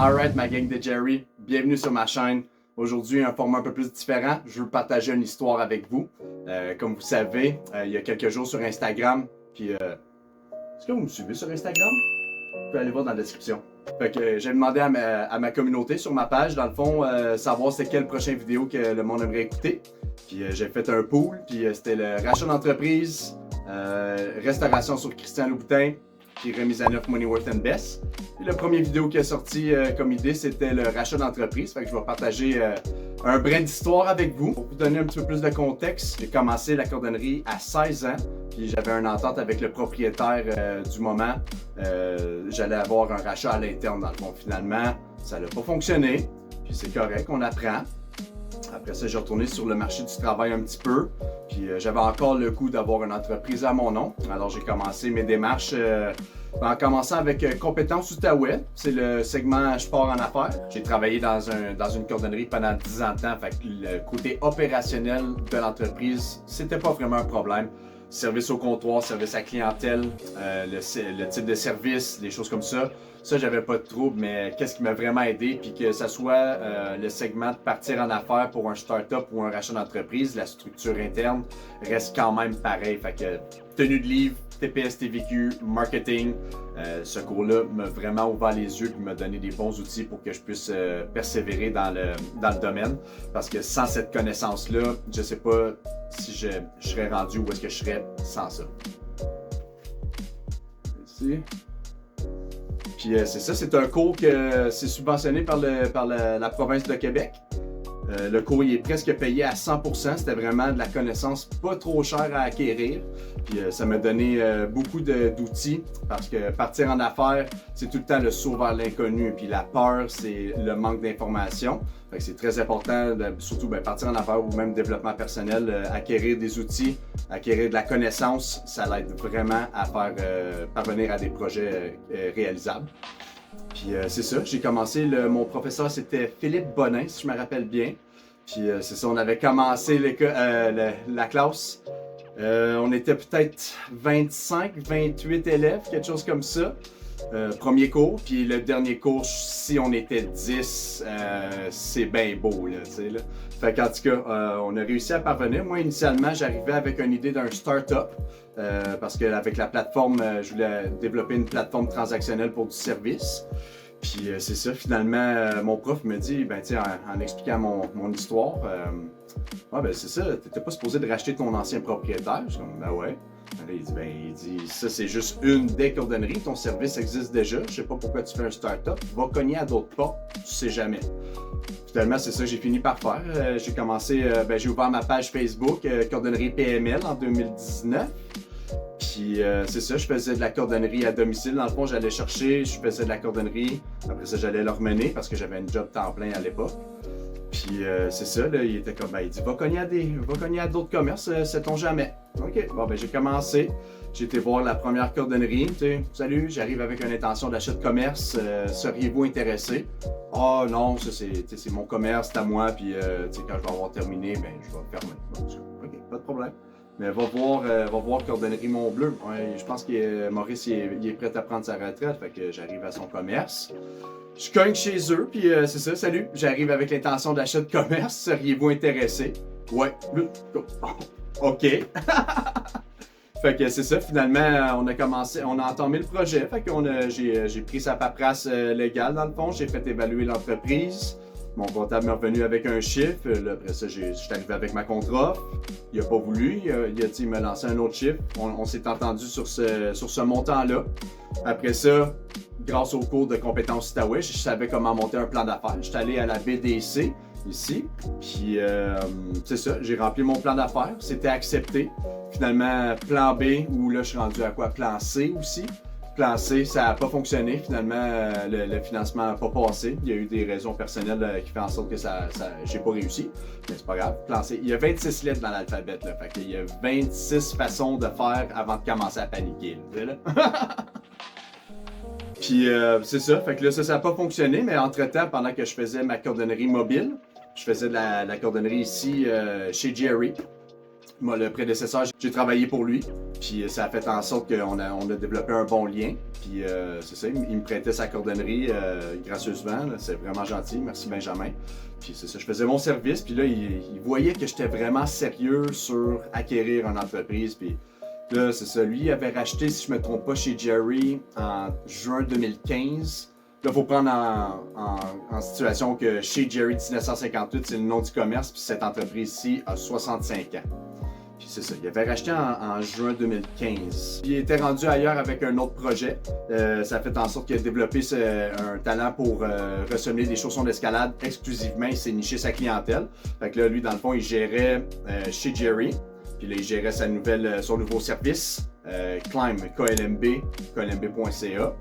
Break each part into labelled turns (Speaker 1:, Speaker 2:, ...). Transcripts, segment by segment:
Speaker 1: Alright ma gang de Jerry, bienvenue sur ma chaîne. Aujourd'hui un format un peu plus différent, je veux partager une histoire avec vous. Comme vous savez, il y a quelques jours sur Instagram, puis est-ce que vous me suivez sur Instagram? Vous pouvez aller voir dans la description. Fait que j'ai demandé à ma communauté sur ma page, dans le fond, savoir c'est quelle prochaine vidéo que le monde aimerait écouter. Puis j'ai fait un pool, puis c'était le rachat d'entreprise, restauration sur Christian Louboutin, puis remise à neuf Money Worth and Best. Puis la première vidéo qui est sortie comme idée, c'était le rachat d'entreprise. Fait que je vais partager un brin d'histoire avec vous. Pour vous donner un petit peu plus de contexte, j'ai commencé la cordonnerie à 16 ans. Puis j'avais une entente avec le propriétaire du moment. J'allais avoir un rachat à l'interne dans le fond. Finalement, ça n'a pas fonctionné. Puis c'est correct, on apprend. Après ça, j'ai retourné sur le marché du travail un petit peu. Puis j'avais encore le goût d'avoir une entreprise à mon nom. Alors j'ai commencé mes démarches en commençant avec Compétences Outaouais. C'est le segment Je pars en affaires. J'ai travaillé dans une cordonnerie pendant 10 ans de temps. Fait que le côté opérationnel de l'entreprise, c'était pas vraiment un problème. Service au comptoir, service à clientèle, le type de service, des choses comme ça. Ça, j'avais pas de trouble, mais qu'est-ce qui m'a vraiment aidé, puis que ça soit le segment de partir en affaires pour un start-up ou un rachat d'entreprise, la structure interne reste quand même pareil. Fait que tenue de livre, TPS, TVQ, marketing, ce cours-là m'a vraiment ouvert les yeux et m'a donné des bons outils pour que je puisse persévérer dans le domaine. Parce que sans cette connaissance-là, je sais pas si je serais rendu où est-ce que je serais sans ça. Ici. Puis c'est ça, c'est un cours que c'est subventionné par la province de Québec. Le cours il est presque payé à 100%. C'était vraiment de la connaissance pas trop chère à acquérir. Puis ça m'a donné beaucoup d'outils parce que partir en affaires, c'est tout le temps le saut vers l'inconnu. Puis la peur, c'est le manque d'information. Fait que c'est très important, surtout partir en affaires ou même développement personnel, acquérir des outils, acquérir de la connaissance, ça l'aide vraiment à faire parvenir à des projets réalisables. Puis c'est ça, j'ai commencé, mon professeur c'était Philippe Bonin, si je me rappelle bien. Puis c'est ça, on avait commencé la classe. On était peut-être 25, 28 élèves, quelque chose comme ça. Premier cours, puis le dernier cours, si on était 10, c'est bien beau, là, tu sais, là. Fait qu'en tout cas, on a réussi à parvenir. Moi, initialement, j'arrivais avec une idée d'un start-up, parce qu'avec la plateforme, je voulais développer une plateforme transactionnelle pour du service. Puis c'est ça, finalement, mon prof me dit, ben tu sais, en expliquant mon histoire, ben c'est ça, t'étais pas supposé de racheter ton ancien propriétaire. Je suis comme, ben ouais. Il dit, ça c'est juste une des cordonneries, ton service existe déjà, je sais pas pourquoi tu fais un start-up, va cogner à d'autres portes, tu sais jamais. Finalement, c'est ça que j'ai fini par faire. J'ai commencé, j'ai ouvert ma page Facebook, Cordonnerie PML en 2019. Puis c'est ça, je faisais de la cordonnerie à domicile. Dans le fond, j'allais chercher, je faisais de la cordonnerie. Après ça, j'allais leur mener parce que j'avais un job temps plein à l'époque. Puis c'est ça, là, il était comme, il dit, va cogner à d'autres commerces, sait-on jamais. Ok, bon, j'ai commencé. J'ai été voir la première cordonnerie. Tu sais, salut, j'arrive avec une intention d'achat de commerce. Seriez-vous intéressé? Ah non, ça c'est mon commerce, c'est à moi. Puis quand je vais avoir terminé, je vais fermer. Ok, pas de problème. Mais va voir Cordonnerie Mont-Bleu. Ouais, je pense que Maurice il est prêt à prendre sa retraite. Fait que j'arrive à son commerce. Je cogne chez eux, puis c'est ça, salut. J'arrive avec l'intention d'achat de commerce. Seriez-vous intéressé? Ouais. OK. Fait que c'est ça, finalement, on a entamé le projet. Fait que j'ai pris sa paperasse légale dans le fond. J'ai fait évaluer l'entreprise. Mon comptable m'est revenu avec un chiffre. Là, après ça, je suis arrivé avec ma contre-offre. Il n'a pas voulu. Il m'a lancé un autre chiffre. On s'est entendu sur ce montant-là. Après ça, grâce au cours de Compétences Outaouais, je savais comment monter un plan d'affaires. J'étais allé à la BDC ici. Puis, c'est ça, j'ai rempli mon plan d'affaires. C'était accepté. Finalement, plan B, où là, je suis rendu à quoi? Plan C aussi. Plan C, ça n'a pas fonctionné. Finalement, le financement n'a pas passé. Il y a eu des raisons personnelles qui font en sorte que j'ai pas réussi. Mais c'est pas grave. Plan C. Il y a 26 lettres dans l'alphabet. Fait qu'il y a 26 façons de faire avant de commencer à paniquer. Là. Puis c'est ça. Fait que là, ça n'a pas fonctionné. Mais entre-temps, pendant que je faisais ma cordonnerie mobile, je faisais de la cordonnerie ici chez Jerry. Moi, le prédécesseur, j'ai travaillé pour lui. Puis ça a fait en sorte qu'on a développé un bon lien. Puis c'est ça, il me prêtait sa cordonnerie gracieusement. C'est vraiment gentil. Merci Benjamin. Puis c'est ça, je faisais mon service. Puis là, il voyait que j'étais vraiment sérieux sur acquérir une entreprise. Puis là, c'est ça. Lui, il avait racheté, si je ne me trompe pas, chez Jerry en juin 2015. Là, il faut prendre en situation que chez Jerry 1958, c'est le nom du commerce. Puis cette entreprise-ci a 65 ans. Puis c'est ça, il avait racheté en juin 2015. Puis il était rendu ailleurs avec un autre projet. Ça a fait en sorte qu'il a développé un talent pour ressemer des chaussons d'escalade exclusivement. Il s'est niché sa clientèle. Fait que là, lui, dans le fond, il gérait chez Jerry. Puis là, il gérait son nouveau service, Climb, klmb.ca.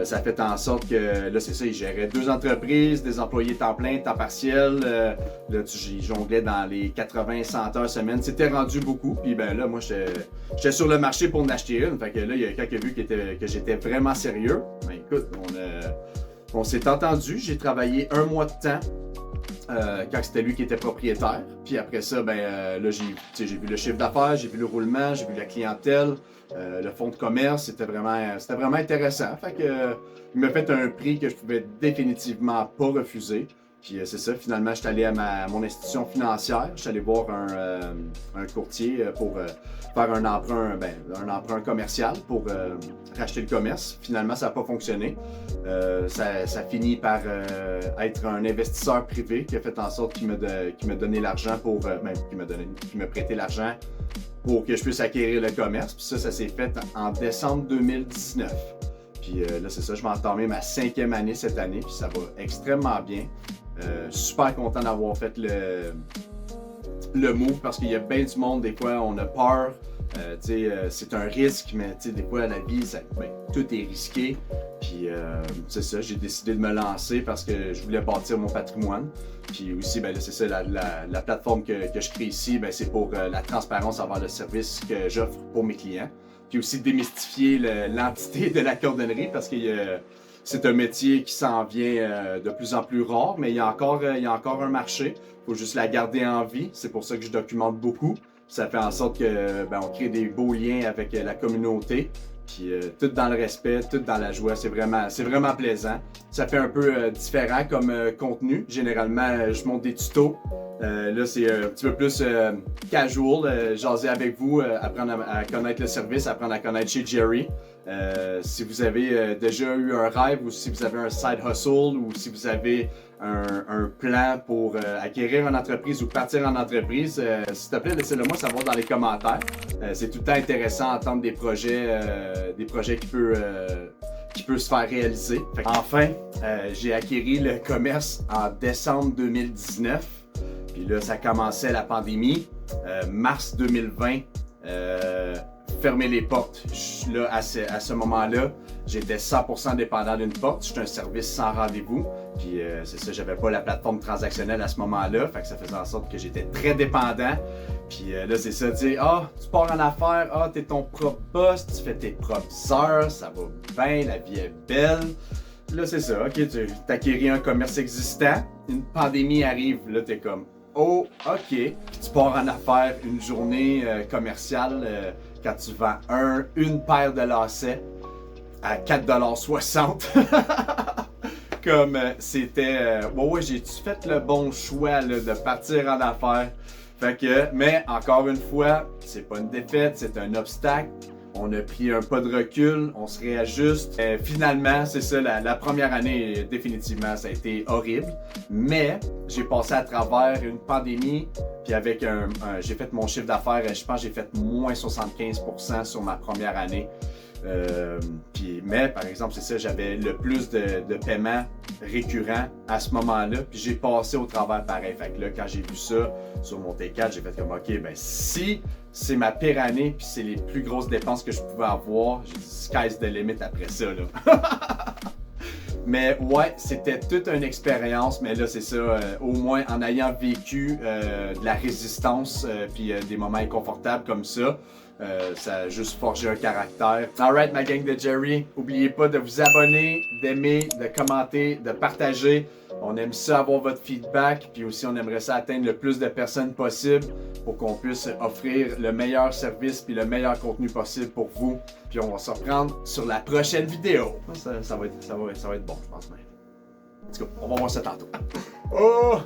Speaker 1: Ça a fait en sorte que, là, c'est ça, il gérait 2 entreprises, des employés temps plein, temps partiel. Là, il jonglait dans les 80-100 heures semaine. C'était rendu beaucoup. Puis ben là, moi, j'étais sur le marché pour en acheter une. Fait que là, il y a quelqu'un qui a vu que j'étais vraiment sérieux. Ben écoute, on s'est entendu. J'ai travaillé 1 mois de temps. Quand c'était lui qui était propriétaire. Puis après ça, ben là, j'ai vu le chiffre d'affaires, j'ai vu le roulement, j'ai vu la clientèle, le fonds de commerce, c'était vraiment intéressant. Fait que il m'a fait un prix que je pouvais définitivement pas refuser. Puis c'est ça, finalement, je suis allé à mon institution financière, je suis allé voir un courtier pour faire un emprunt commercial pour racheter le commerce. Finalement, ça n'a pas fonctionné. Ça finit par être un investisseur privé qui a fait en sorte qu'il m'a donné l'argent pour, qui m'a prêté l'argent pour que je puisse acquérir le commerce. Puis ça s'est fait en décembre 2019. Puis là, c'est ça, je vais entamer ma 5e année cette année, puis ça va extrêmement bien. Super content d'avoir fait le move parce qu'il y a bien du monde, des fois on a peur, c'est un risque, mais des fois la vie, tout est risqué. Puis c'est ça, j'ai décidé de me lancer parce que je voulais bâtir mon patrimoine. Puis aussi, ben, c'est ça, la plateforme que je crée ici, ben, c'est pour la transparence envers le service que j'offre pour mes clients. Puis aussi démystifier l'entité de la cordonnerie parce que c'est un métier qui s'en vient de plus en plus rare, mais il y a encore un marché. Il faut juste la garder en vie. C'est pour ça que je documente beaucoup. Ça fait en sorte que on crée des beaux liens avec la communauté. Puis tout dans le respect, tout dans la joie. C'est vraiment plaisant. Ça fait un peu différent comme contenu. Généralement, je monte des tutos. Là, c'est un petit peu plus casual, jaser avec vous, apprendre à connaître le service, apprendre à connaître chez Jerry. Si vous avez déjà eu un rêve ou si vous avez un side hustle ou si vous avez un plan pour acquérir une entreprise ou partir en entreprise, s'il te plaît, laissez-le-moi savoir dans les commentaires. C'est tout le temps intéressant d'entendre des projets qui peuvent se faire réaliser. Enfin, j'ai acquéri le commerce en décembre 2019. Puis là, ça commençait la pandémie. Mars 2020, fermer les portes. Là, à ce moment-là, j'étais 100% dépendant d'une porte. J'étais un service sans rendez-vous. Puis c'est ça, j'avais pas la plateforme transactionnelle à ce moment-là. Fait que ça faisait en sorte que j'étais très dépendant. Puis là, c'est ça, tu pars en affaires, t'es ton propre boss, tu fais tes propres heures, ça va bien, la vie est belle. Là, c'est ça, ok, tu acquéris un commerce existant, une pandémie arrive, là, t'es comme, oh, ok. Puis tu pars en affaires une journée commerciale quand tu vends une paire de lacets à 4,60 $. Comme c'était, ouais, j'ai-tu fait le bon choix là, de partir en affaires? Fait que, mais encore une fois, c'est pas une défaite, c'est un obstacle. On a pris un pas de recul, on se réajuste. Finalement, c'est ça, la première année, définitivement, ça a été horrible. Mais j'ai passé à travers une pandémie, puis avec j'ai fait mon chiffre d'affaires, je pense que j'ai fait moins 75% sur ma première année. Mais par exemple, c'est ça, j'avais le plus de paiements récurrents à ce moment-là, puis j'ai passé au travers pareil. Fait que là, quand j'ai vu ça sur mon T4, j'ai fait comme, ok, ben si c'est ma pire année, puis c'est les plus grosses dépenses que je pouvais avoir, j'ai dit, sky's the limit après ça, là. Mais ouais, c'était toute une expérience, mais là, c'est ça, au moins en ayant vécu de la résistance, puis des moments inconfortables comme ça, ça a juste forgé un caractère. Alright, ma gang de Jerry, n'oubliez pas de vous abonner, d'aimer, de commenter, de partager. On aime ça avoir votre feedback, puis aussi on aimerait ça atteindre le plus de personnes possible pour qu'on puisse offrir le meilleur service puis le meilleur contenu possible pour vous. Puis on va se reprendre sur la prochaine vidéo. Ça va être bon, je pense même. En tout cas, on va voir ça tantôt. Oh!